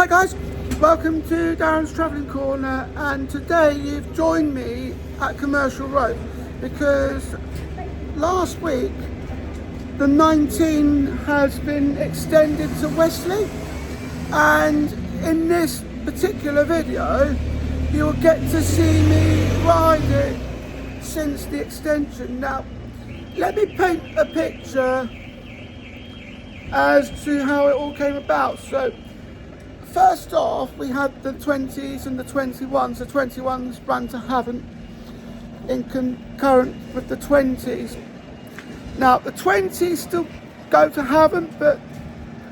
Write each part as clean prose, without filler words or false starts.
Hi guys, welcome to Darren's Travelling Corner, and today you've joined me at Commercial Road because last week the 19 has been extended to Wesley, and in this particular video you'll get to see me ride it since the extension. Now let me paint a picture as to how it all came about. So first off, we had the 20s and the 21s. The 21s ran to Havant in concurrent with the 20s. Now the 20s still go to Havant, but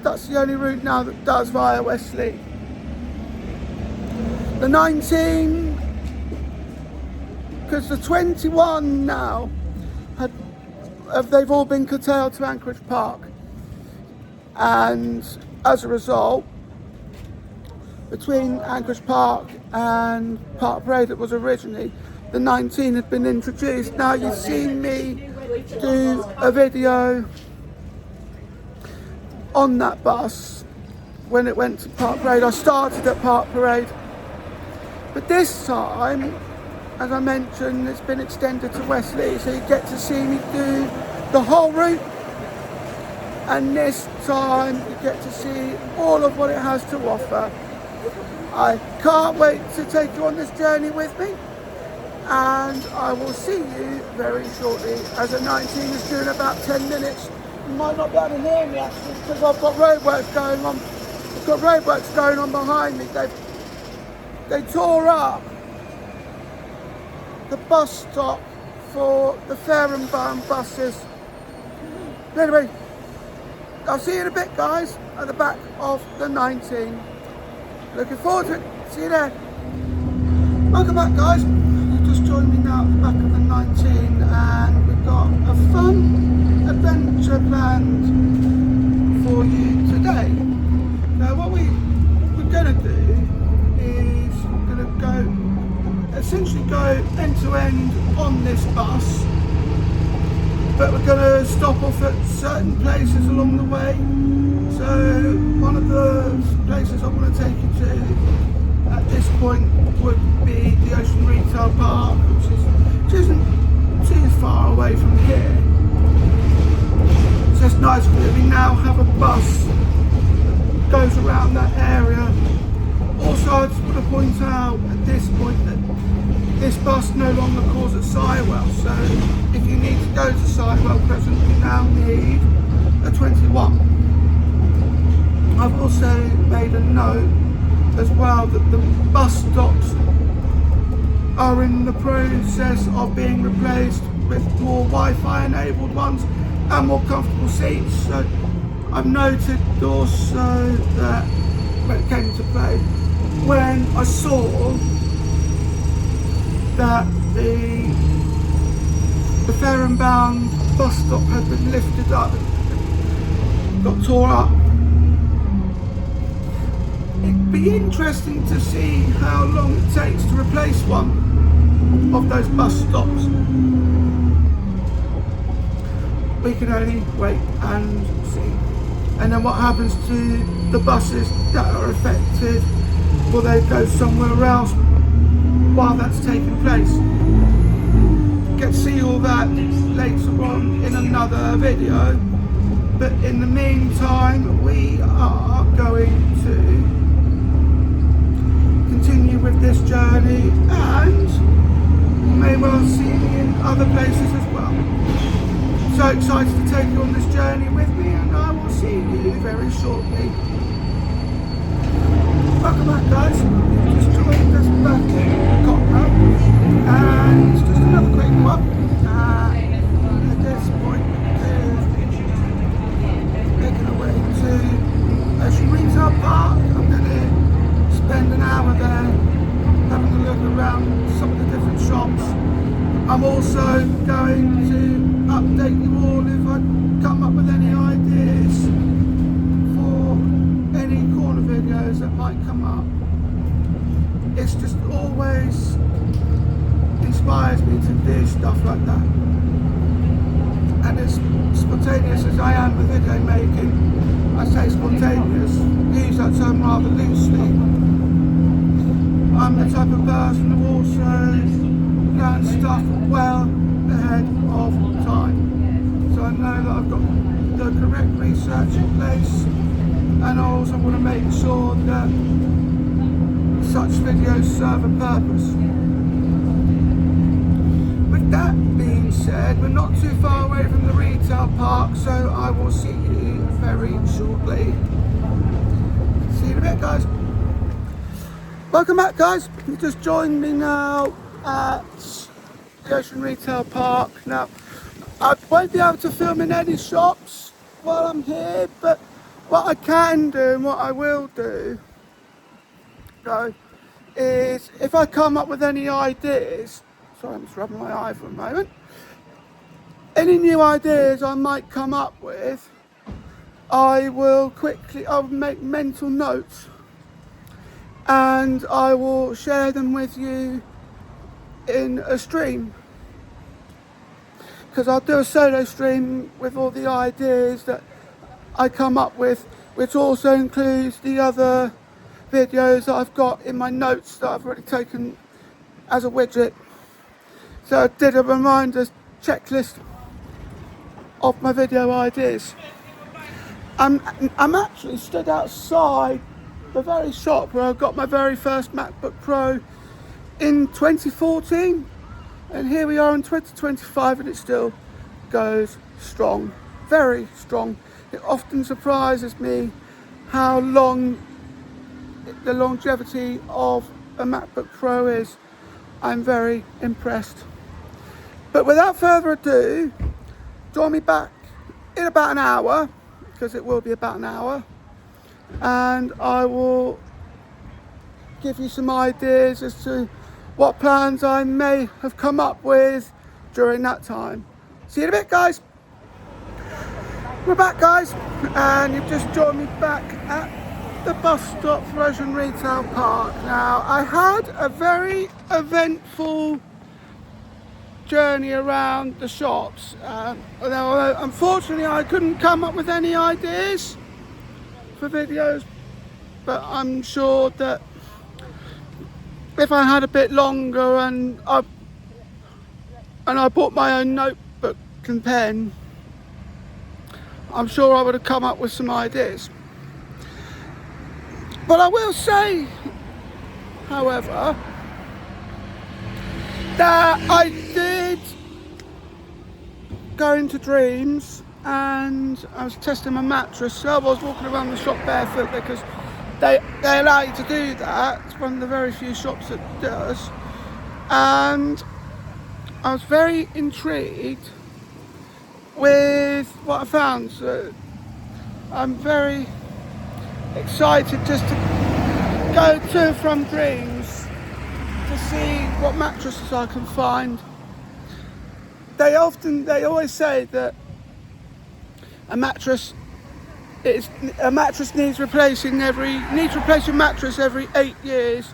that's the only route now that does via Wesley. The 19, because the 21 now they've all been curtailed to Anchorage Park, and as a result, between Anchorage Park and Park Parade, it was originally, the 19 had been introduced. Now you've seen me do a video on that bus when it went to Park Parade. I started at Park Parade, but this time, as I mentioned, it's been extended to Wesley, so you get to see me do the whole route, and this time you get to see all of what it has to offer. I can't wait to take you on this journey with me, and I will see you very shortly, as the 19 is due in about 10 minutes. You might not be able to hear me actually because I've got roadworks going on. I've got roadworks going on behind me. They tore up the bus stop for the Fair and Bound buses. Anyway, I'll see you in a bit, guys, at the back of the 19. Looking forward to it. See you there. Welcome back, guys. You've just joined me now at the back of the 19, and we've got a fun adventure planned for you today. Now what we're going to do is we're going to essentially go end to end on this bus, but we're going to stop off at certain places along the way. So one of the places I want to take you to at this point would be the Ocean Retail Park, which isn't too far away from here. So it's nice that we now have a bus that goes around that area. Also, I just want to point out at this point that this bus no longer calls at Sywell, so if you need to go to Sywell Crescent, you now need a 21. I've also made a note as well that the bus stops are in the process of being replaced with more Wi-Fi enabled ones and more comfortable seats. So I've noted also that when it came to play, when I saw that the Fair and Bound bus stop had been lifted up, got tore up. It'd be interesting to see how long it takes to replace one of those bus stops. We can only wait and see. And then what happens to the buses that are affected? Will they go somewhere else while that's taking place? Get to see all that later on in another video. But in the meantime, we are going to continue with this journey, and you may well see me in other places as well. So excited to take you on this journey with me, and I will see you very shortly. Welcome back, guys. You've just joined us back in Cotton, and it's just another quick one. At this point, making our way to Ocean Retail Park. I'm going to spend an hour there having a look around some of the different shops. I'm also going to update you all if I come up with any ideas for any corner videos that might come up. It's just always inspires me to do stuff like that. And as spontaneous as I am with video making, I say spontaneous use that term rather loosely. I'm the type of person who also learns stuff well ahead of time. So I know that I've got the correct research in place, and I also want to make sure that such videos serve a purpose. With that being said, we're not too far away from the retail park, so I will see you very shortly. See you in a bit, guys. Welcome back, guys. You just joined me now at the Ocean Retail Park. Now, I won't be able to film in any shops while I'm here, but what I can do and what I will do, though, is if I come up with any ideas, sorry, I'm just rubbing my eye for a moment, any new ideas I might come up with, I'll make mental notes and I will share them with you in a stream, because I'll do a solo stream with all the ideas that I come up with, which also includes the other videos that I've got in my notes that I've already taken as a widget. So I did a reminder checklist of my video ideas. I'm actually stood outside the very shop where I got my very first MacBook Pro in 2014, and here we are in 2025 and it still goes strong, very strong. It often surprises me how long the longevity of a MacBook Pro is. I'm very impressed. But without further ado, join me back in about an hour, because it will be about an hour, and I will give you some ideas as to what plans I may have come up with during that time. See you in a bit, guys. We're back, guys, and you've just joined me back at the bus stop for Ocean Retail Park. Now, I had a very eventful journey around the shops, although unfortunately I couldn't come up with any ideas for videos, but I'm sure that if I had a bit longer and I bought my own notebook and pen, I'm sure I would have come up with some ideas. But I will say, however, that I did go into Dreams and I was testing my mattress. So I was walking around the shop barefoot because they allow you to do that. It's one of the very few shops that does. And I was very intrigued with what I found. So I'm very excited just to go to and from Dreams to see what mattresses I can find. They always say that a mattress needs replacing mattress every 8 years.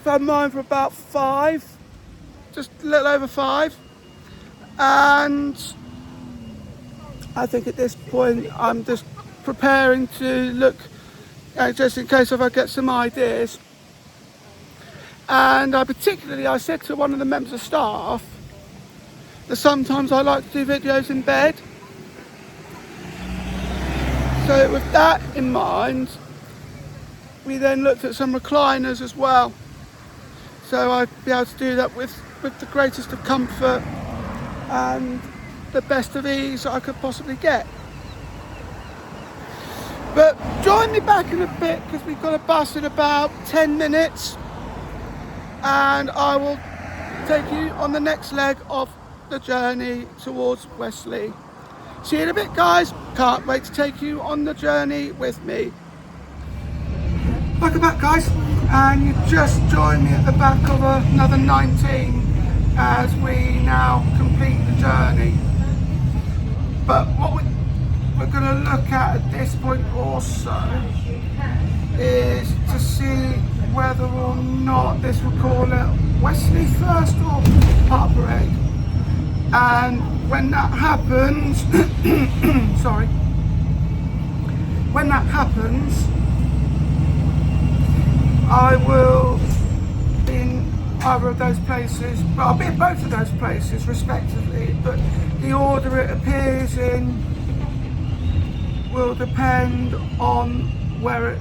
I've had mine for about 5, just a little over 5, and I think at this point I'm just preparing to look, just in case if I get some ideas. And I said to one of the members of staff that sometimes I like to do videos in bed. So with that in mind, we then looked at some recliners as well. So I'd be able to do that with the greatest of comfort and the best of ease that I could possibly get. But join me back in a bit, because we've got a bus in about 10 minutes and I will take you on the next leg of the journey towards Westleigh. See you in a bit, guys. Can't wait to take you on the journey with me. Welcome back, guys, and you just joined me at the back of another 19 as we now complete the journey. But what we're going to look at this point also is to see whether or not this will call it Westleigh first or Park Parade. And when that happens, when that happens, I will be in either of those places, well, I'll be in both of those places respectively, but the order it appears in will depend on where it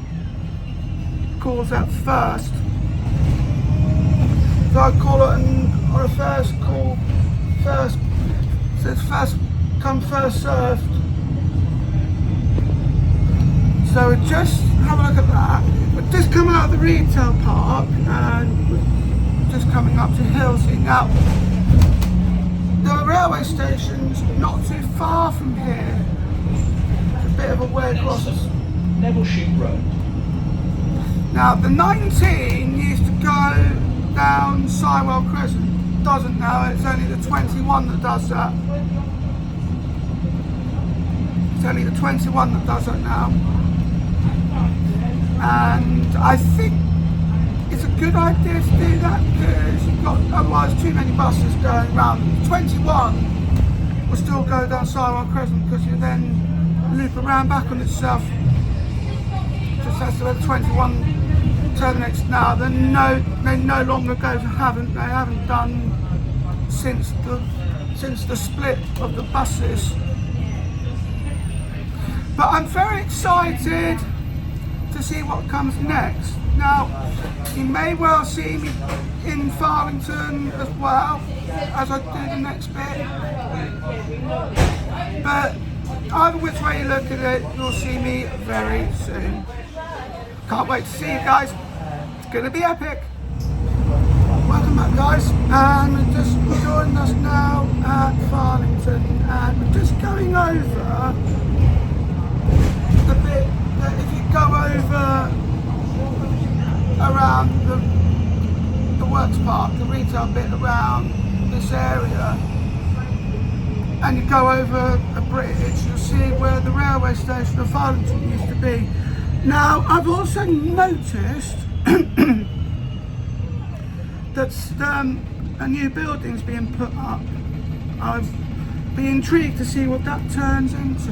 calls out first. So I call it on a first call, first, so it's first come, first served. So we just have a look at that. We're just coming out of the retail park and we're just coming up to Hillsey. Now, the railway station's not too far from here. It's a bit of a way across. Nevilleship Road. Now, the 19 used to go down Sywell Crescent. Doesn't now, it's only the 21 that does that. It's only the 21 that does that now. And I think it's a good idea to do that because you've got otherwise too many buses going around. 21 will still go down Sywell Crescent because you then loop around back on itself. Just as to where the 21 terminates now. They no longer go to Havant. They haven't done since the split of the buses. But I'm very excited to see what comes next. Now, you may well see me in Farlington as well as I do the next bit. But either which way you look at it, you'll see me very soon. Can't wait to see you guys. It's going to be epic. Welcome back, guys. And we're just joining us now at Farlington, and we're just going over the bit that if you go over around the works park, the retail bit around this area, and you go over a bridge, you'll see where the railway station of Farlington used to be. Now, I've also noticed that a new building's being put up. I've been intrigued to see what that turns into.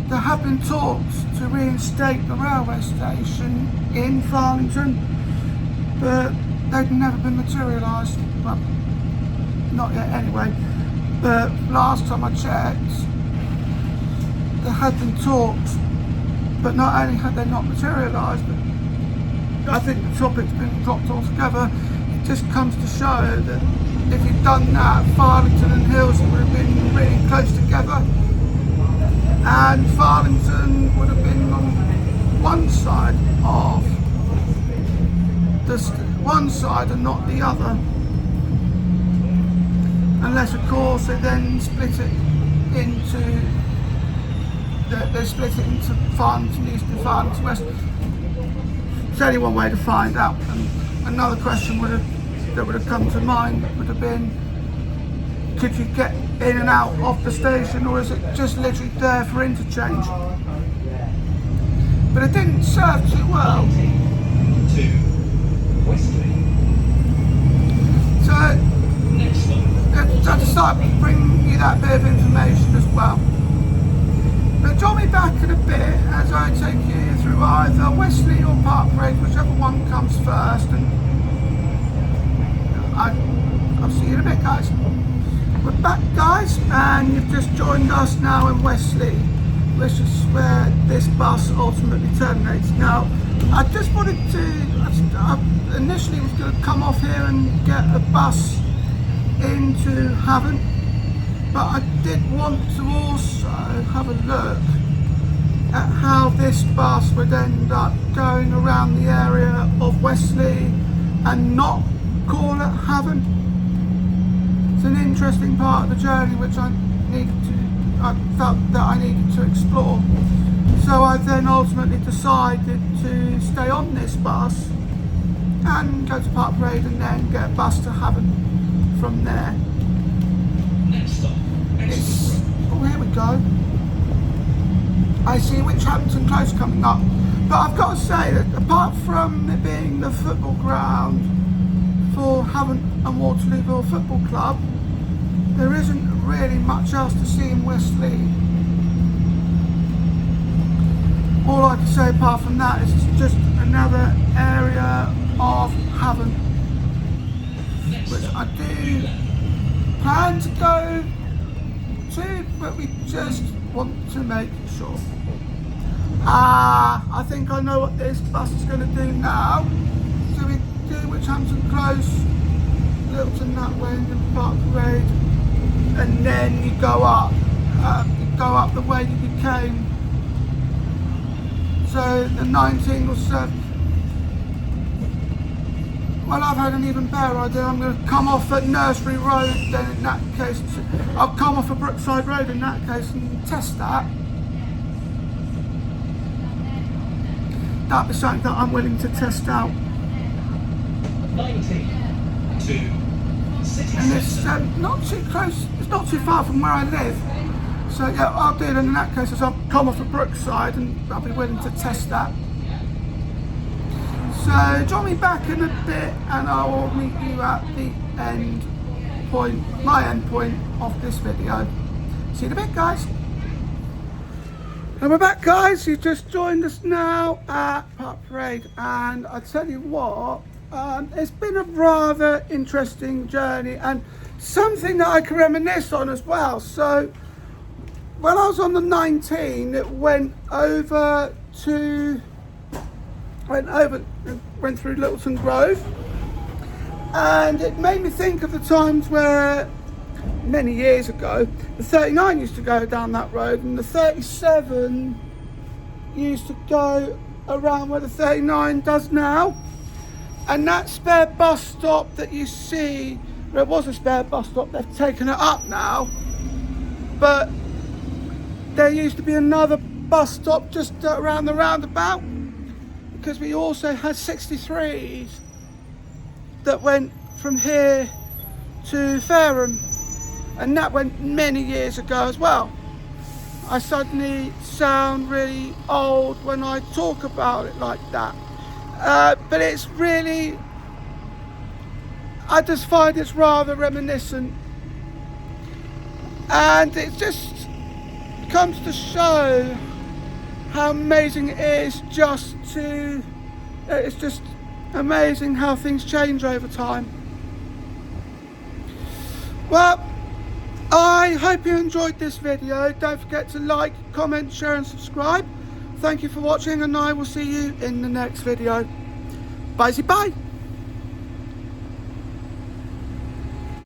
There have been talks to reinstate the railway station in Farlington, but they've never been materialised. Well, not yet anyway. But last time I checked, there had been talks, but not only had they not materialised, but I think the topic's been dropped altogether. It just comes to show that if you'd done that, Farlington and Hillsey would have been really close together, and Farlington would have been on one side of one side and not the other. Unless, of course, they then split it into Farlington East and Farlington West. It's only one way to find out. And another question that would have come to mind would have been, could you get in and out of the station, or is it just literally there for interchange? But it didn't serve too well. So I decided to bring you that bit of information as well. Now join me back in a bit as I take you through either Wesley or Park Parade, whichever one comes first, and I'll see you in a bit, guys. We're back, guys, and you've just joined us now in Wesley, which is where this bus ultimately terminates. Now, I just wanted to, I initially was going to come off here and get a bus into Havant, but I did want to also have a look at how this bus would end up going around the area of Wesley and not call it Havant. It's an interesting part of the journey which I felt that I needed to explore. So I then ultimately decided to stay on this bus and go to Park Parade and then get a bus to Havant from there. Oh, here we go. I see Witchhampton Close coming up. But I've got to say that apart from it being the football ground for Havant and Waterlooville Football Club, there isn't really much else to see in Wesley. all I can say apart from that is it's just another area of heaven, which I do plan to go to, but we just want to make sure. I think I know what this bus is going to do now. So we do Witchhampton Close, Littleton that way, and then Park Parade, and then you go up the way that you came. So the 19 or 7. Well, I've had an even better idea. I'm going to come off at Nursery Road then in that case. I'll come off at Brookside Road in that case and test that. That'd be something that I'm willing to test out. 90 to City And it's Centre. not too close, it's not too far from where I live. So yeah, I'll do it in that case is I'll come off at Brookside and I'll be willing to test that. So join me back in a bit and I will meet you at the end point, my end point of this video. See you in a bit, guys. And we're back, guys. You just joined us now at Park Parade, and I tell you what, it's been a rather interesting journey and something that I can reminisce on as well. So when I was on the 19, it went through Littleton Grove, and it made me think of the times where many years ago the 39 used to go down that road and the 37 used to go around where the 39 does now. And that spare bus stop that you see, there was a spare bus stop, they've taken it up now, but there used to be another bus stop just around the roundabout, because we also had 63s that went from here to Fareham, and that went many years ago as well. I suddenly sound really old when I talk about it like that, but it's really, I just find it's rather reminiscent, and it just comes to show how amazing it is it's just amazing how things change over time. Well, I hope you enjoyed this video. Don't forget to like, comment, share and subscribe. Thank you for watching and I will see you in the next video. Bye.